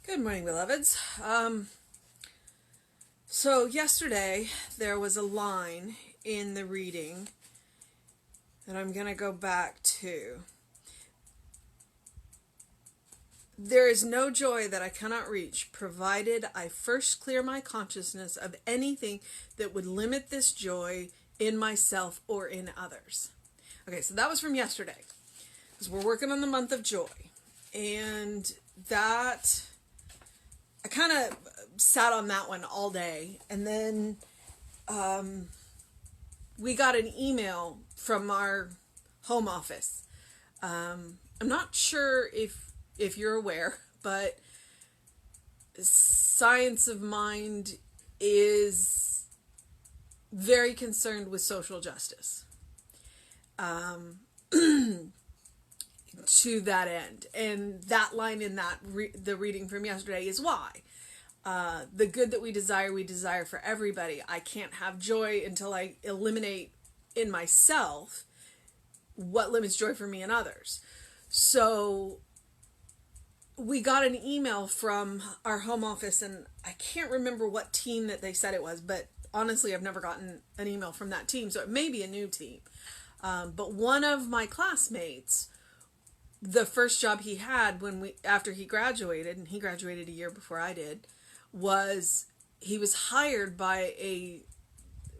Good morning, beloveds. So yesterday there was a line in the reading that I'm going to go back to. There is no joy that I cannot reach, provided I first clear my consciousness of anything that would limit this joy in myself or in others. Okay, so that was from yesterday, because we're working on the month of joy. And that, I kind of sat on that one all day. And then we got an email from our home office. I'm not sure if you're aware, but Science of Mind is very concerned with social justice to that end. And that line in that the reading from yesterday is why. The good that we desire for everybody. I can't have joy until I eliminate in myself what limits joy for me and others. So we got an email from our home office, and I can't remember what team that they said it was, but honestly, I've never gotten an email from that team, so it may be a new team. But one of my classmates, the first job he had after he graduated, and he graduated a year before I did, was he was hired by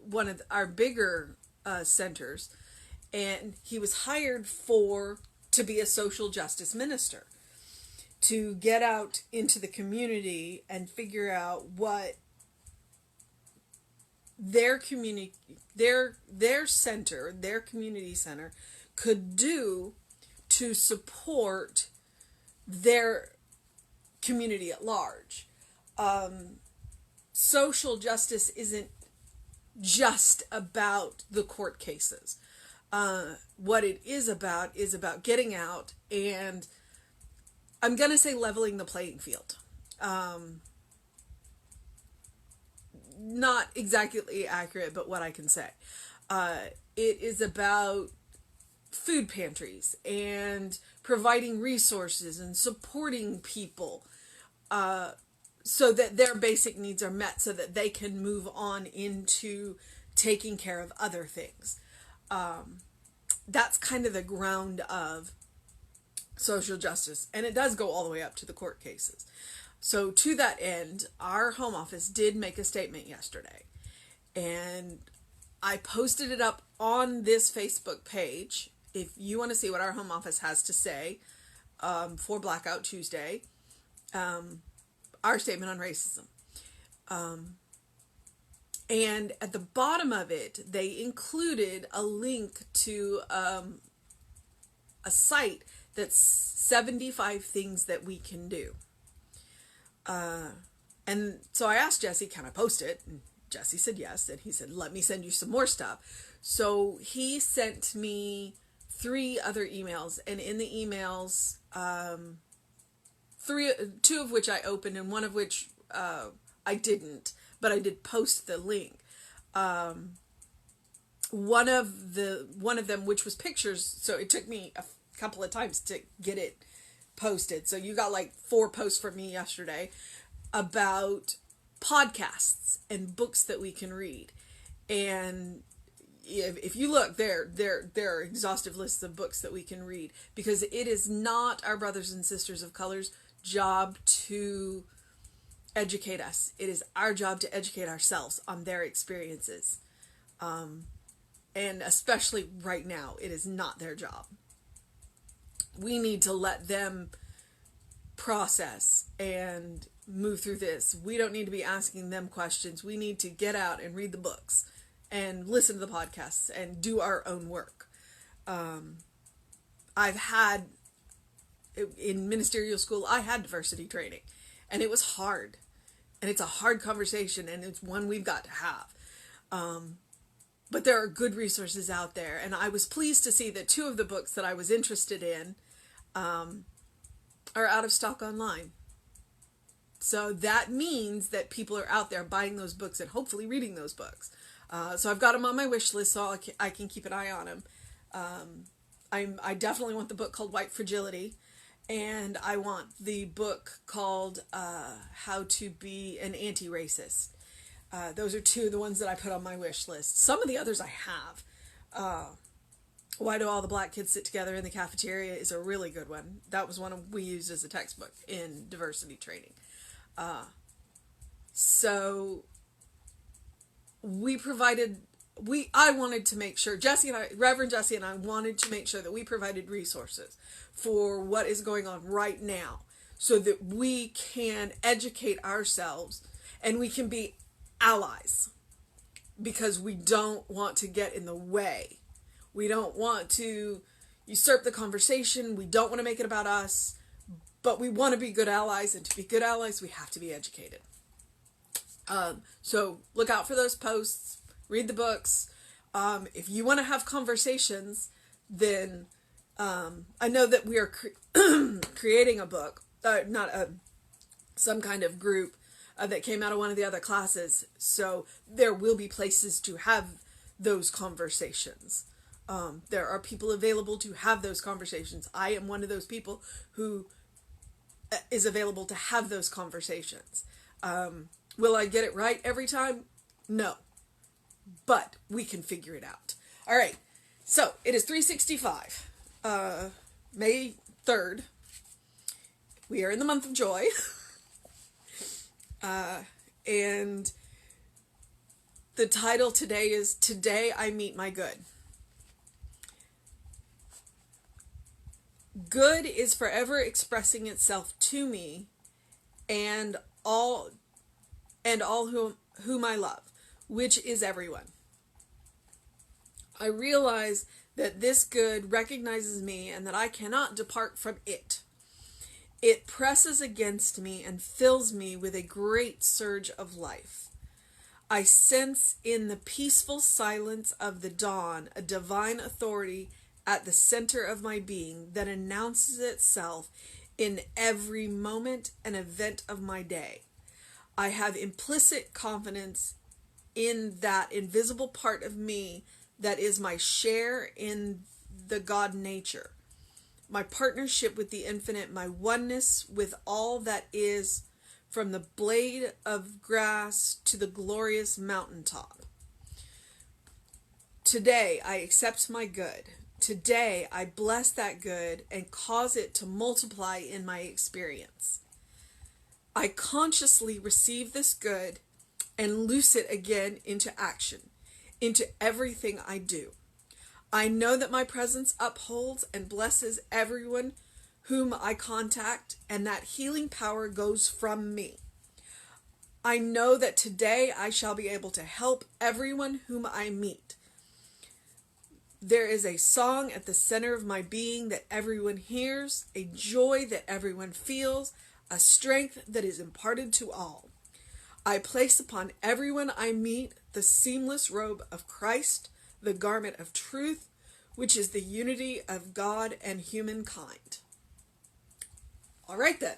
one of our bigger centers, and he was hired to be a social justice minister, to get out into the community and figure out what their community, their center, their community center could do to support their community at large. Social justice isn't just about the court cases. What it is about getting out and, I'm going to say, leveling the playing field. Not exactly accurate, but what I can say. It is about food pantries and providing resources and supporting people so that their basic needs are met, so that they can move on into taking care of other things. That's kind of the ground of social justice, and it does go all the way up to the court cases. So to that end, our home office did make a statement yesterday, and I posted it up on this Facebook page. If you want to see what our home office has to say for Blackout Tuesday, our statement on racism. And at the bottom of it, they included a link to a site that's 75 things that we can do. And so I asked Jesse, can I post it? And Jesse said yes. And he said, let me send you some more stuff. So he sent me 3 other emails. And in the emails, 2 of which I opened and one of which I didn't. But I did post the link. One of them, which was pictures, so it took me a couple of times to get it posted. So you got like 4 posts from me yesterday about podcasts and books that we can read. And if you look, there are exhaustive lists of books that we can read, because it is not our brothers and sisters of color's job to educate us. It is our job to educate ourselves on their experiences. And especially right now, it is not their job. We need to let them process and move through this. We don't need to be asking them questions. We need to get out and read the books and listen to the podcasts and do our own work. I've had, in ministerial school, I had diversity training, and it was hard. And it's a hard conversation, and it's one we've got to have. But there are good resources out there, and I was pleased to see that 2 of the books that I was interested in are out of stock online. So that means that people are out there buying those books and hopefully reading those books. So I've got them on my wish list, so I can keep an eye on them. I definitely want the book called White Fragility, and I want the book called How to Be an Anti-Racist. Those are two of the ones that I put on my wish list. Some of the others I have. Why Do All the Black Kids Sit Together in the Cafeteria is a really good one. That was one we used as a textbook in diversity training. So I wanted to make sure, Reverend Jesse and I wanted to make sure that we provided resources for what is going on right now so that we can educate ourselves and we can be allies, because we don't want to get in the way. We don't want to usurp the conversation. We don't want to make it about us, but we want to be good allies, and to be good allies, we have to be educated. So look out for those posts, read the books. If you want to have conversations, then I know that we are creating a book, some kind of group that came out of one of the other classes. So there will be places to have those conversations. There are people available to have those conversations. I am one of those people who is available to have those conversations. Will I get it right every time? No. But we can figure it out. All right. So it is 365. May 3rd. We are in the month of joy. And the title today is Today I Meet My Good. Good is forever expressing itself to me and all whom I love, which is everyone. I realize that this good recognizes me and that I cannot depart from it. It presses against me and fills me with a great surge of life. I sense in the peaceful silence of the dawn a divine authority at the center of my being that announces itself in every moment and event of my day. I have implicit confidence in that invisible part of me that is my share in the God nature, my partnership with the infinite, my oneness with all that is, from the blade of grass to the glorious mountaintop. Today I accept my good. Today I bless that good and cause it to multiply in my experience. I consciously receive this good and loose it again into action, into everything I do. I know that my presence upholds and blesses everyone whom I contact, and that healing power goes from me. I know that today I shall be able to help everyone whom I meet. There is a song at the center of my being that everyone hears, a joy that everyone feels, a strength that is imparted to all. I place upon everyone I meet the seamless robe of Christ, the garment of truth, which is the unity of God and humankind. All right then.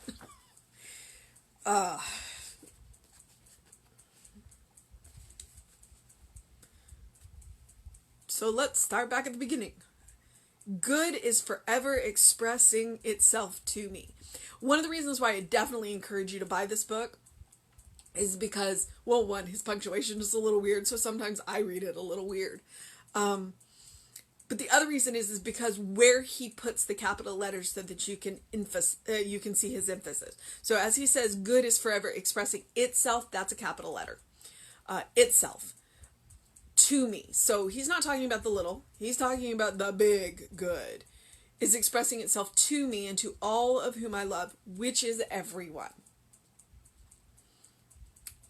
So let's start back at the beginning. Good is forever expressing itself to me. One of the reasons why I definitely encourage you to buy this book is because, well, one, his punctuation is a little weird, so sometimes I read it a little weird. But the other reason is because where he puts the capital letters so that you can see his emphasis. So as he says, good is forever expressing itself, that's a capital letter. Itself. To me. So he's not talking about the little, he's talking about the big good. Is expressing itself to me and to all of whom I love, which is everyone.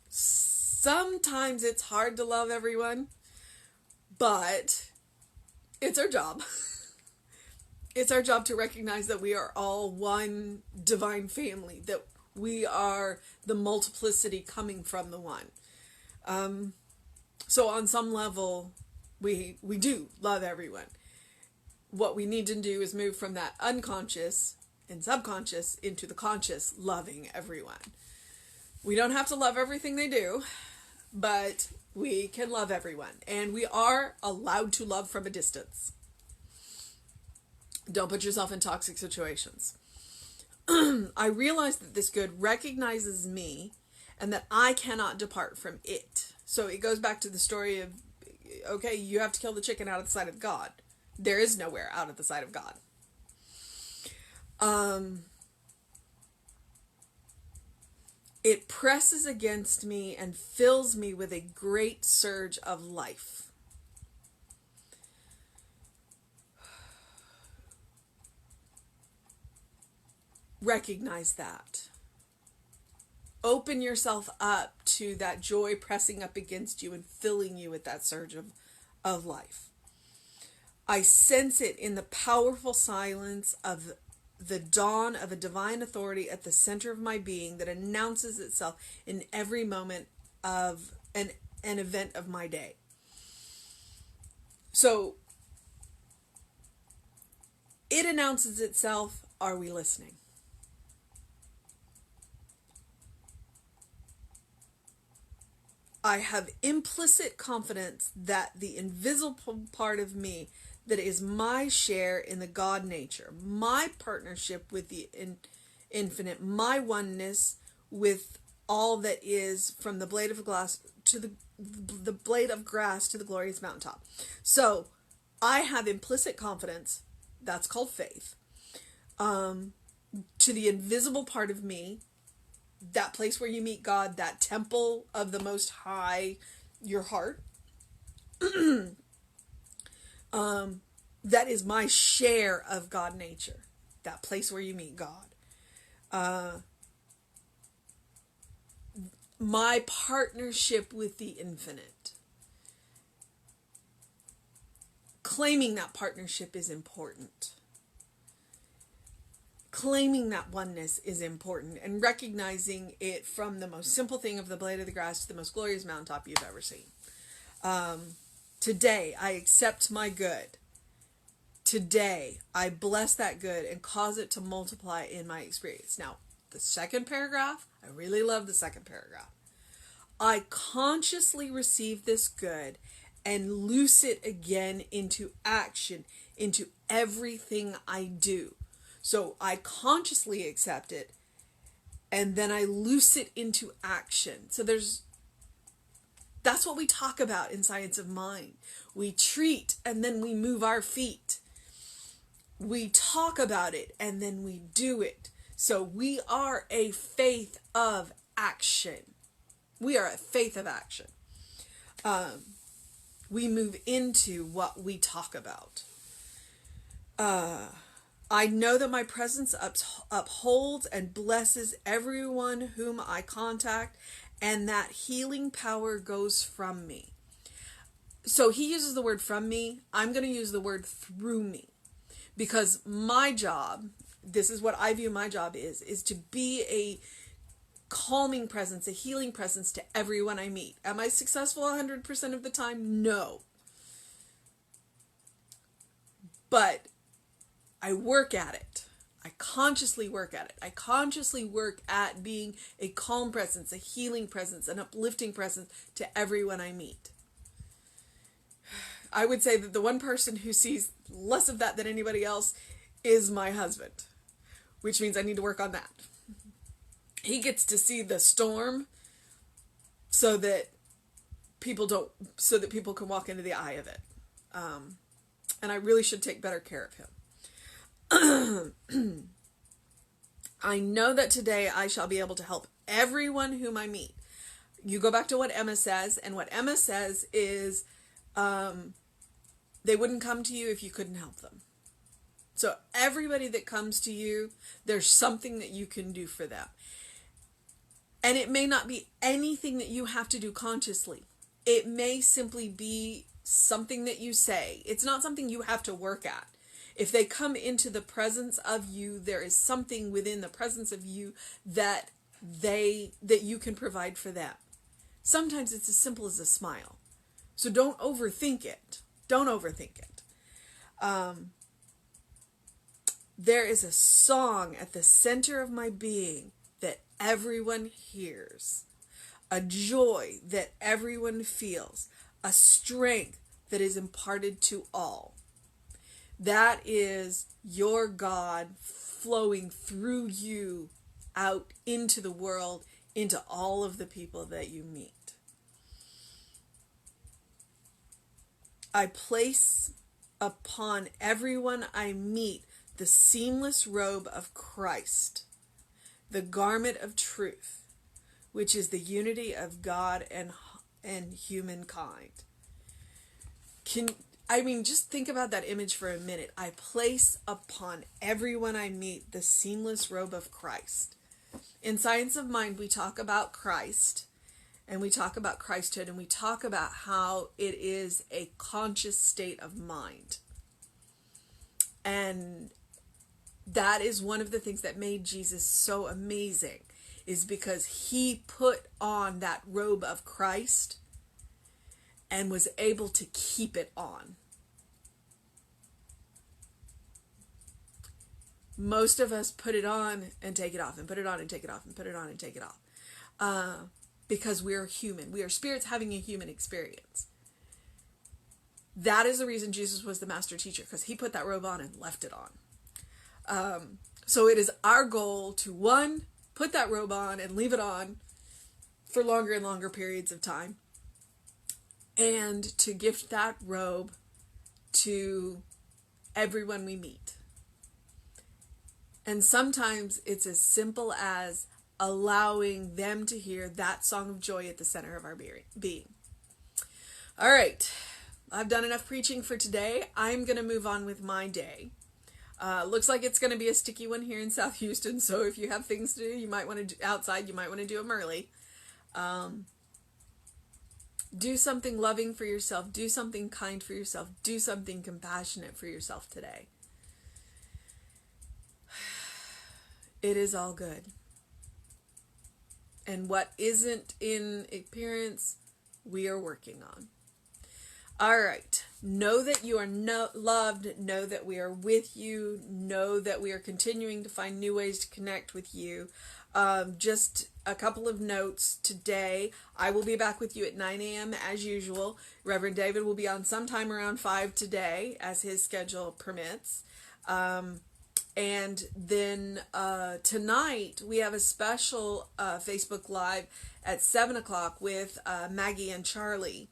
Sometimes it's hard to love everyone, but it's our job. It's our job to recognize that we are all one divine family, that we are the multiplicity coming from the one. So on some level, we do love everyone. What we need to do is move from that unconscious and subconscious into the conscious, loving everyone. We don't have to love everything they do, but we can love everyone. And we are allowed to love from a distance. Don't put yourself in toxic situations. I realize that this good recognizes me and that I cannot depart from it. So it goes back to the story of, okay, you have to kill the chicken out of the sight of God. There is nowhere out of the sight of God. It presses against me and fills me with a great surge of life. Recognize that. Open yourself up to that joy pressing up against you and filling you with that surge of life. I sense it in the powerful silence of the dawn of a divine authority at the center of my being that announces itself in every moment of an event of my day. So it announces itself. Are we listening? I have implicit confidence that the invisible part of me that is my share in the God nature, my partnership with the infinite, my oneness with all that is, from the blade of glass to the blade of grass to the glorious mountaintop. So I have implicit confidence, that's called faith, to the invisible part of me, that place where you meet God, that temple of the Most High, your heart. That is my share of God nature, that place where you meet God. My partnership with the infinite. Claiming that partnership is important. Claiming that oneness is important, and recognizing it from the most simple thing of the blade of the grass to the most glorious mountaintop you've ever seen. Today, I accept my good. Today, I bless that good and cause it to multiply in my experience. Now, the second paragraph, I really love the second paragraph. I consciously receive this good and loose it again into action, into everything I do. So I consciously accept it, and then I loose it into action. So that's what we talk about in Science of Mind. We treat, and then we move our feet. We talk about it, and then we do it. So we are a faith of action. We are a faith of action. We move into what we talk about. I know that my presence upholds and blesses everyone whom I contact, and that healing power goes from me. So he uses the word from me. I'm going to use the word through me, because my job, this is what I view my job is to be a calming presence, a healing presence to everyone I meet. Am I successful 100% of the time? No. But I work at it. I consciously work at it. I consciously work at being a calm presence, a healing presence, an uplifting presence to everyone I meet. I would say that the one person who sees less of that than anybody else is my husband, which means I need to work on that. He gets to see the storm so that people can walk into the eye of it. And I really should take better care of him. I know that today I shall be able to help everyone whom I meet. You go back to what Emma says, and what Emma says is they wouldn't come to you if you couldn't help them. So everybody that comes to you, there's something that you can do for them. And it may not be anything that you have to do consciously. It may simply be something that you say. It's not something you have to work at. If they come into the presence of you, there is something within the presence of you that you can provide for them. Sometimes it's as simple as a smile. So don't overthink it. Don't overthink it. There is a song at the center of my being that everyone hears, a joy that everyone feels, a strength that is imparted to all. That is your God flowing through you out into the world, into all of the people that you meet. I place upon everyone I meet the seamless robe of Christ, the garment of truth, which is the unity of God and humankind. Just think about that image for a minute. I place upon everyone I meet the seamless robe of Christ. In Science of Mind, we talk about Christ, and we talk about Christhood, and we talk about how it is a conscious state of mind. And that is one of the things that made Jesus so amazing, is because he put on that robe of Christ and was able to keep it on. Most of us put it on and take it off, and put it on and take it off, and put it on and take it off. Because we are human. We are spirits having a human experience. That is the reason Jesus was the master teacher, because he put that robe on and left it on. So it is our goal to, one, put that robe on and leave it on for longer and longer periods of time, and to gift that robe to everyone we meet. And sometimes it's as simple as allowing them to hear that song of joy at the center of our being. All right, I've done enough preaching for today. I'm going to move on with my day. Looks like it's going to be a sticky one here in South Houston, so if you have things to do, you might want to do outside, you might want to do them early. Do something loving for yourself. Do something kind for yourself. Do something compassionate for yourself today. It is all good. And what isn't in appearance, we are working on. All right. Know that you are loved. Know that we are with you. Know that we are continuing to find new ways to connect with you. Just a couple of notes today. I will be back with you at 9 a.m. as usual. Reverend David will be on sometime around 5 today as his schedule permits. And then tonight we have a special Facebook Live at 7 o'clock with Maggie and Charlie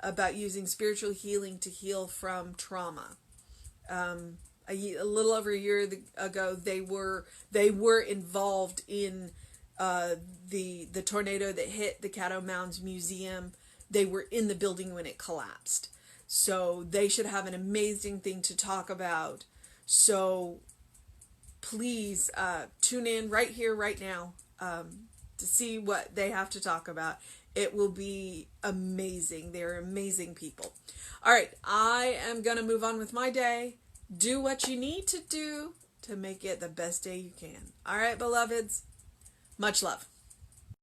about using spiritual healing to heal from trauma. A little over a year ago, they were involved in the tornado that hit the Caddo Mounds Museum. They were in the building when it collapsed. So they should have an amazing thing to talk about. So please tune in right here, right now, to see what they have to talk about. It will be amazing. They're amazing people. All right, I am going to move on with my day. Do what you need to do to make it the best day you can. All right, beloveds, much love.